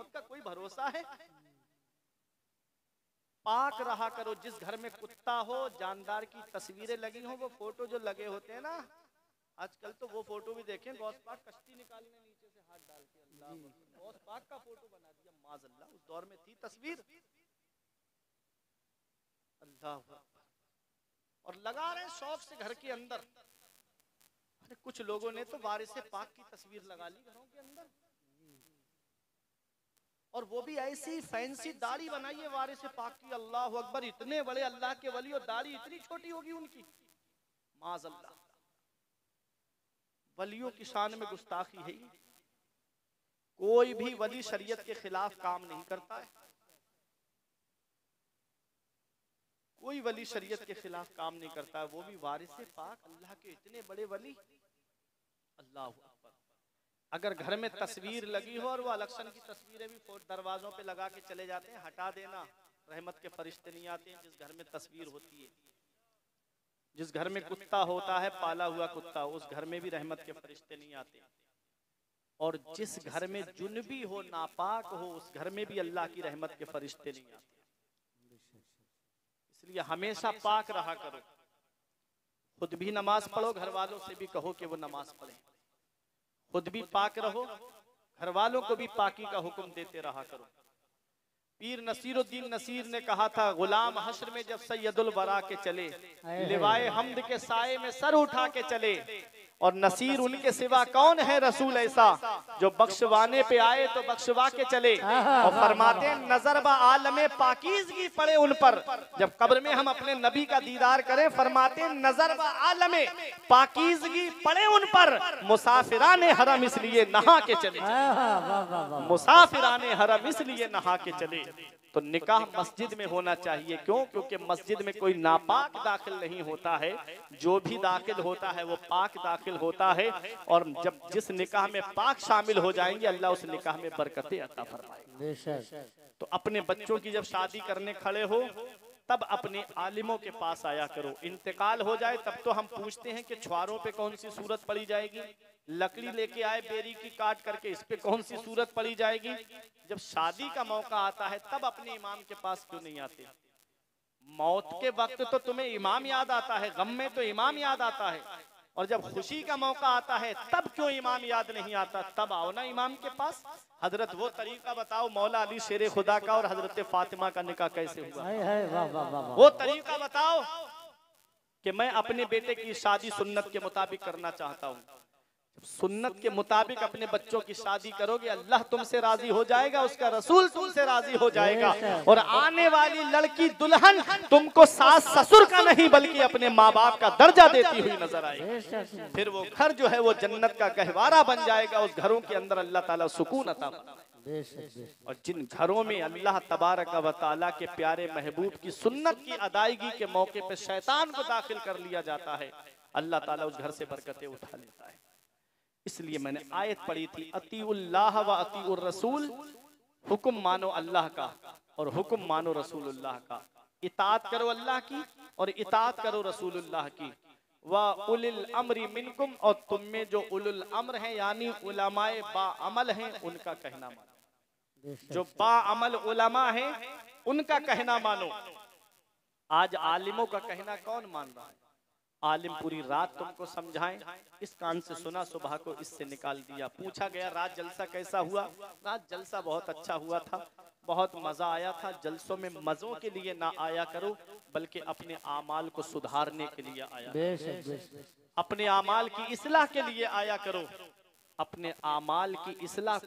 मौत का कोई भरोसा है? पाक रहा करो। जिस घर में कुत्ता हो, जानदार की तस्वीरें लगी हो, वो फोटो जो लगे होते हैं ना, आजकल तो वो फोटो भी देखें, गौस पाक कश्ती निकालने नीचे से हाथ डाल के, अल्लाह गौस पाक का फोटो बना दिया, माज़अल्लाह। उस दौर में थी तस्वीर? अल्लाह। और लगा रहे शौक से घर के अंदर। अरे कुछ लोगों ने तो वारिस पाक की तस्वीर लगा ली घरों के अंदर, और वो भी ऐसी फैंसी दाढ़ी बनाई है वारिस पाक की, अल्लाह अकबर। इतने बड़े अल्लाह के वली और दाढ़ी इतनी छोटी होगी उनकी, माज़अल्लाह। वलियों की शान में गुस्ताखी है। कोई भी वली शरीयत के खिलाफ काम नहीं करता है, कोई वली शरीयत के खिलाफ काम नहीं करता है, वो भी वारिस पाक अल्लाह के इतने बड़े वली, अल्लाह अकबर। अगर घर में तस्वीर लगी हो, और वो इलेक्शन की तस्वीरें भी दरवाजों पे लगा के चले जाते हैं, हटा देना, रहमत के फरिश्ते नहीं आते हैं। जिस घर में तस्वीर होती है, जिस घर में कुत्ता होता है, पाला हुआ कुत्ता, उस घर में भी रहमत के फरिश्ते नहीं आते। और जिस घर में जुनबी हो, नापाक हो, उस घर में भी अल्लाह की रहमत के फरिश्ते नहीं आते। इसलिए हमेशा पाक रहा करो। खुद भी नमाज पढ़ो, घर वालों से भी कहो कि वो नमाज पढ़े। खुद भी पाक रहो, घर वालों को भी पाकी का हुक्म देते रहा करो। पीर नसीरुद्दीन नसीर ने कहा था, गुलाम हश्र में जब सैयदुल वरा के चले, लिवाए हम्द के साए में सर उठा के चले, और नसीर उनके सिवा कौन है रसूल ऐसा, जो बख्शवाने पे आए तो बख्शवा के चले। और फरमाते नजर ब आलमे पाकीज़गी पड़े उन पर, जब कब्र में हम अपने नबी का दीदार करें, फरमाते नजर ब आलमे पाकीज़गी पड़े उन पर, मुसाफिराने हरम इसलिए नहा के चले, मुसाफिराने हरम इसलिए नहा के चले। तो निकाह मस्जिद में होना चाहिए। क्यों? क्योंकि मस्जिद में कोई नापाक दाखिल नहीं होता है, जो भी दाखिल होता है वो पाक दाखिल होता है। और जब जिस निकाह में पाक शामिल हो जाएंगे, अल्लाह उस निकाह में बरकतें अता फरमाएगा। तो अपने बच्चों की जब शादी करने खड़े हो, तब अपने आलिमों के पास आया करो। इंतकाल हो जाए तब तो हम पूछते हैं कि छुआरों पे कौन सी सूरत पड़ी जाएगी, लकड़ी लेके आए बेरी की काट करके, इस पे कौन सी सूरत पड़ी जाएगी। जब शादी का मौका आता है तब अपने इमाम के पास क्यों नहीं आते? मौत के वक्त तो तुम्हें इमाम याद आता है, गम में तो इमाम याद आता है, और जब खुशी का मौका आता है तब क्यों इमाम याद नहीं आता? तब आओ ना इमाम के पास। हजरत वो तरीका बताओ, मौला अली शेरे खुदा का और हजरत फातिमा का निकाह कैसे हुआ, वो तरीका बताओ कि मैं अपने बेटे की शादी सुन्नत के मुताबिक करना चाहता हूँ। सुन्नत के मुताबिक अपने बच्चों की शादी करोगे, अल्लाह तुमसे राजी हो जाएगा, उसका रसूल तुमसे राजी हो जाएगा, और आने वाली लड़की दुल्हन तुमको सास ससुर का नहीं बल्कि अपने माँ बाप का दर्जा देती हुई नजर आएगी। फिर वो घर जो है वो जन्नत का गहवारा बन जाएगा। उस घरों के अंदर अल्लाह ताला सुकून अता फरमाएगा। और जिन घरों में अल्लाह तबारक व तआला के प्यारे महबूब की सुन्नत की अदायगी के मौके पर शैतान को दाखिल कर लिया जाता है, अल्लाह ताला उस घर से बरकतें उठा लेता है। इसलिए मैंने आयत पढ़ी थी, अतीउल्लाह व अतीउर रसूल, हुक्म मानो अल्लाह का और हुक्म मानो रसूलुल्लाह का। इताअत करो अल्लाह की और इताअत करो रसूलुल्लाह की। व उलिल अम्री मिनकुम, और तुम में जो उलुल अम्र हैं यानी उलमाए बाअमल हैं, उनका कहना मानो। जो बाअमल उलमा हैं उनका कहना मानो। आज आलिमों का कहना कौन मान रहा है? आलिम पूरी रात तुमको समझाएं, इस कान से सुना, सुबह को इससे निकाल दिया। पूछा गया रात जलसा कैसा हुआ? रात जलसा बहुत अच्छा हुआ था, बहुत मजा आया था। जलसों में मजों के लिए ना आया करो, बल्कि अपने आमाल को सुधारने के लिए आया करो। अपने आमाल की इस्लाह के लिए आया करो। अपने आमाल की इस्लाह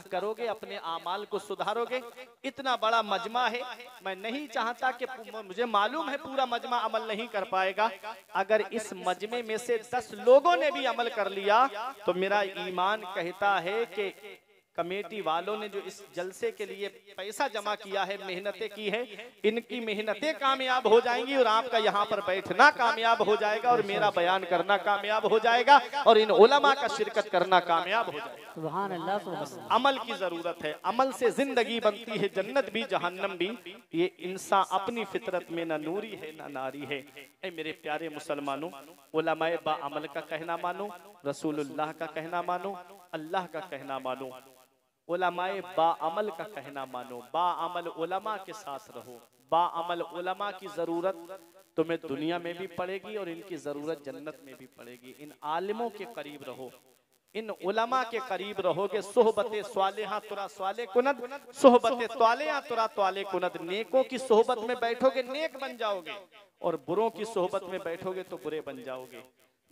करोगे, अपने आमाल को सुधारोगे। इतना बड़ा मजमा है, मैं नहीं चाहता कि, मुझे मालूम है पूरा मजमा अमल नहीं कर पाएगा। अगर इस मजमे में से 10 लोगों ने भी अमल कर लिया तो मेरा ईमान कहता है कि कमेटी वालों ने जो इस जलसे के लिए पैसा जमा किया है, मेहनतें की है, इनकी मेहनतें कामयाब हो जाएंगी, और आपका यहाँ पर बैठना कामयाब हो जाएगा, और मेरा बयान करना कामयाब हो जाएगा, और इन उलमा का शिरकत करना कामयाब हो जाएगा। सुभान अल्लाह, सुभान अल्लाह। अमल की जरूरत है, अमल से जिंदगी बनती है, जन्नत भी जहन्नम भी। ये इंसान अपनी फितरत में ना नूरी है ना नारी है। ऐ मेरे प्यारे मुसलमानों, उलमाए बा अमल का कहना मानो, रसूलुल्लाह का कहना मानो, अल्लाह का कहना मानो। उलमाए बाअमल का कहना मानो, बाअमल उलमा के साथ रहो। बाअमल उलमा की जरूरत तुम्हें दुनिया में भी पड़ेगी और इनकी जरूरत जन्नत में भी पड़ेगी। इन आलिमों के करीब रहो, इन उलमा के करीब रहोगे। सोहबते स्वालिहा तुरा स्वाले कुनद, सोहबते त्वालिहा तुरा त्वाले कुनद। नेकों की सोहबत में बैठोगे नेक बन जाओगे, और बुरों की सोहबत में बैठोगे तो बुरे बन जाओगे।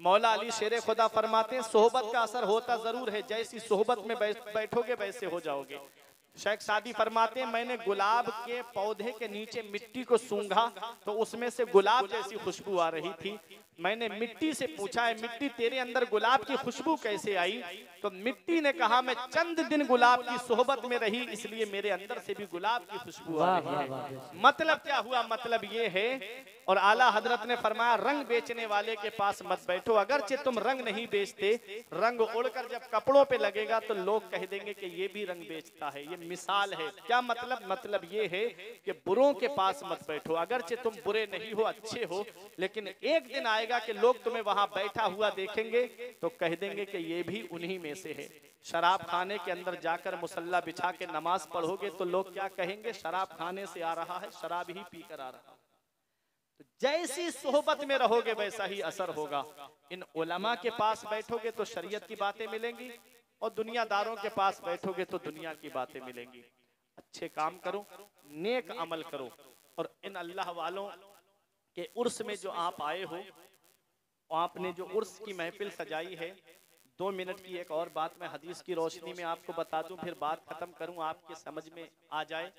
मौला अली शेरे खुदा फरमाते हैं सोहबत का असर होता जरूर है, जैसी सोहबत में बैठोगे वैसे हो जाओगे। शेख सादी फरमाते हैं मैंने गुलाब के पौधे के नीचे मिट्टी को सूंघा तो उसमें से गुलाब जैसी खुशबू आ रही थी। मैंने मिट्टी से पूछा है मिट्टी तेरे अंदर गुलाब की खुशबू कैसे आई? तो मिट्टी ने कहा मैं चंद दिन गुलाब की सोहबत में रही इसलिए मेरे अंदर से भी गुलाब की खुशबू आ रही है। मतलब क्या हुआ? मतलब ये है, और आला हजरत ने फरमाया रंग बेचने वाले के पास मत बैठो, अगरचे तुम रंग नहीं बेचते, रंग उड़कर जब कपड़ों पे लगेगा तो लोग कह देंगे कि ये भी रंग बेचता है। ये मिसाल है। क्या मतलब? मतलब ये है कि बुरों के पास मत बैठो, अगरचे तुम बुरे नहीं हो, अच्छे हो, लेकिन एक दिन आएगा कि लोग तुम्हें वहां बैठा हुआ देखेंगे तो कह देंगे कि ये भी उन्हीं में से है। शराब खाने के अंदर जाकर मुसल्ला बिछा के नमाज पढ़ोगे तो लोग क्या कहेंगे? शराब खाने से आ रहा है, शराब ही पीकर आ रहा है। तो जैसी सोहबत में रहोगे वैसा ही असर होगा। इन उलमा के पास बैठोगे तो शरीयत की बातें मिलेंगी, और दुनियादारों के पास बैठोगे तो दुनिया की बातें मिलेंगी। अच्छे काम करो, नेक अमल करो, और इन अल्लाह वालों के उर्स में जो आप आए हो, आपने जो उर्स की महफिल सजाई है, 2 मिनट की एक और बात मैं हदीस की रोशनी में आपको बता दूं, फिर बात खत्म करूं, आपके समझ में आ जाए।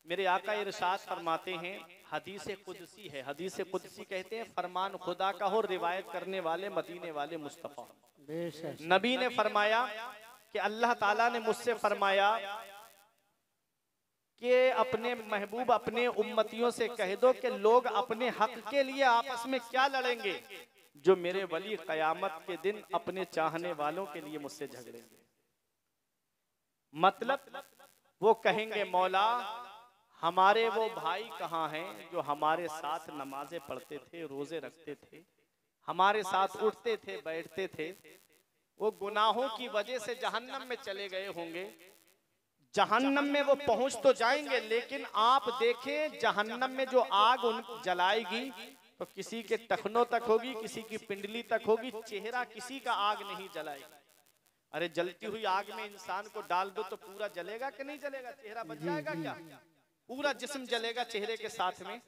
मेरे आका इरशाद फरमाते हैं, हदीस कुदसी है, हदीस कुदसी कहते हैं फरमान खुदा का हो, रिवायत करने वाले मदीने वाले मुस्तफा। नबी ने फरमाया कि अल्लाह ताला ने मुझसे फरमाया कि अपने महबूब अपने उम्मतियों से कह दो कि लोग अपने हक के लिए आपस में क्या लड़ेंगे, जो मेरे वली कयामत के दिन अपने चाहने वालों के लिए मुझसे झगड़ेंगे। मतलब वो कहेंगे मौला हमारे वो भाई कहाँ हैं जो हमारे साथ नमाजें पढ़ते थे, रोजे रखते थे, हमारे साथ उठते थे बैठते थे, वो गुनाहों की वजह से जहन्नम में चले गए होंगे। जहन्नम में वो पहुंच तो जाएंगे, लेकिन आप देखें जहन्नम में जो आग उन जलाएगी तो किसी के टखनों तक होगी, किसी की पिंडली तक होगी, चेहरा किसी का आग नहीं जलाएगी। अरे जलती हुई आग में इंसान को डाल दो तो पूरा जलेगा कि नहीं जलेगा? चेहरा बच जाएगा क्या? पूरा जिस्म जलेगा चेहरे के साथ में।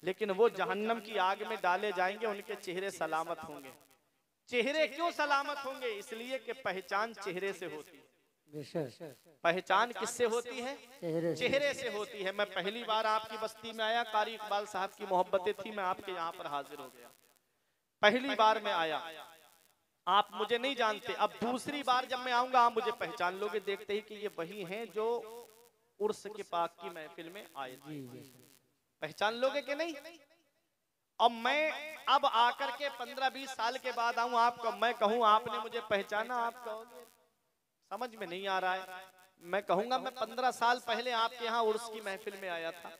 लेकिन वो जहन्नम की आग में डाले जाएंगे, उनके चेहरे सलामत होंगे। चेहरे क्यों सलामत होंगे? इसलिए कि पहचान चेहरे से होती है। पहचान किससे होती है? चेहरे से होती है। मैं पहली बार आपकी बस्ती में आया, कारी इकबाल साहब की मोहब्बतें थी, मैं आपके यहाँ पर हाजिर हो गया। पहली बार मैं आया, आप मुझे नहीं जानते। अब दूसरी बार जब मैं आऊंगा आप मुझे पहचान लोगे, देखते ही कि ये वही हैं जो उर्स के पाक की महफिल में आए थे। पहचान लोगे कि नहीं? और मैं अब आकर के 15-20 साल के बाद आऊं, आपको मैं कहूं आपने मुझे पहचाना, आप कहोगे समझ में नहीं आ रहा है। मैं कहूंगा मैं 15 साल पहले आपके यहाँ उर्स की महफिल में आया था,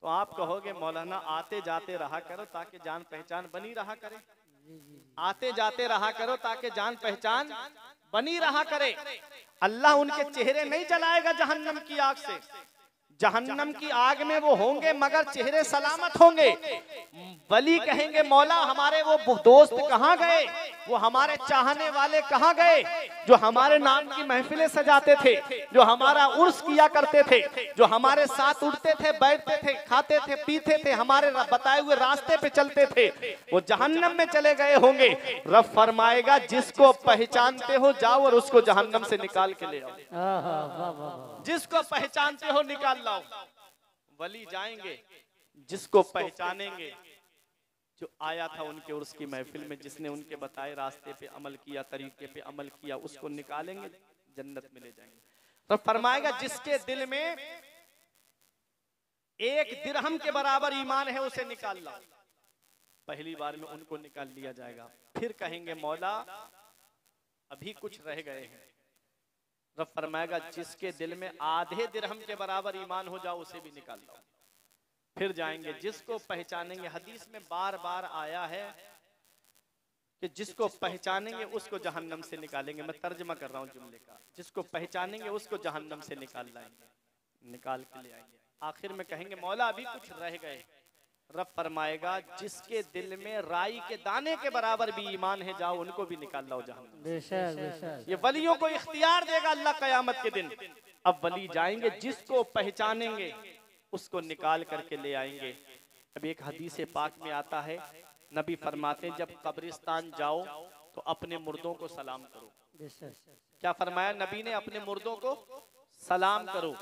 तो आप कहोगे मौलाना आते जाते रहा करो ताकि जान पहचान बनी रहा करे। आते जाते रहा करो ताकि जान पहचान बनी रहा करे। अल्लाह उनके चेहरे नहीं जलाएगा जहन्नम की आग से। जहन्नम की आग में वो होंगे मगर चेहरे सलामत होंगे। वली कहेंगे मौला हमारे वो दोस्त कहाँ गए, वो हमारे चाहने वाले कहाँ गए, जो हमारे नाम की महफिलें सजाते थे, जो हमारा उर्स किया करते थे, जो हमारे साथ उठते थे बैठते थे खाते थे पीते थे, हमारे बताए हुए रास्ते पे चलते थे, वो जहन्नम में चले गए होंगे। रब फरमाएगा जिसको पहचानते हो जाओ और उसको जहन्नम से निकाल के ले आओ। जिसको पहचानते हो निकाल लाओ। वली जाएंगे जिसको पहचानेंगे, जो आया था उनके उर्स की महफिल में, जिसने उनके बताए रास्ते पे अमल किया, तरीके पे अमल किया, उसको निकालेंगे, जन्नत में ले जाएंगे। तो फरमाएगा जिसके दिल में 1 दिरहम के बराबर ईमान है उसे निकाल लाओ। पहली बार में उनको निकाल लिया जाएगा। फिर कहेंगे मौला अभी कुछ रह गए हैं। रब फरमाएगा जिसके दिल में आधे दिरहम के बराबर ईमान हो जाओ उसे भी निकाल लाओ। फिर जाएंगे जिसको पहचानेंगे। हदीस में बार बार आया है कि जिसको पहचानेंगे उसको जहन्नम से निकालेंगे। मैं तर्जमा कर रहा हूँ जुमले का, जिसको पहचानेंगे उसको जहन्नम से निकाल लाएंगे, निकाल के ले आएंगे। आखिर में कहेंगे मौला अभी कुछ रह गए। रब फरमाएगा जिसके दिल में राई के दाने के बराबर भी ईमान है, जाओ उनको भी निकाल लाओ जहन्नम। बेशक बेशक। ये वलियों को इख्तियार देगा अल्लाह कयामत के दिन। अब वली जाएंगे, जिसको पहचानेंगे उसको निकाल करके ले आएंगे। अब एक हदीस पाक में आता है, नबी फरमाते हैं जब कब्रिस्तान जाओ तो अपने मुर्दों को सलाम करो। बेशक। क्या फरमाया नबी ने? अपने मुर्दों को सलाम करो।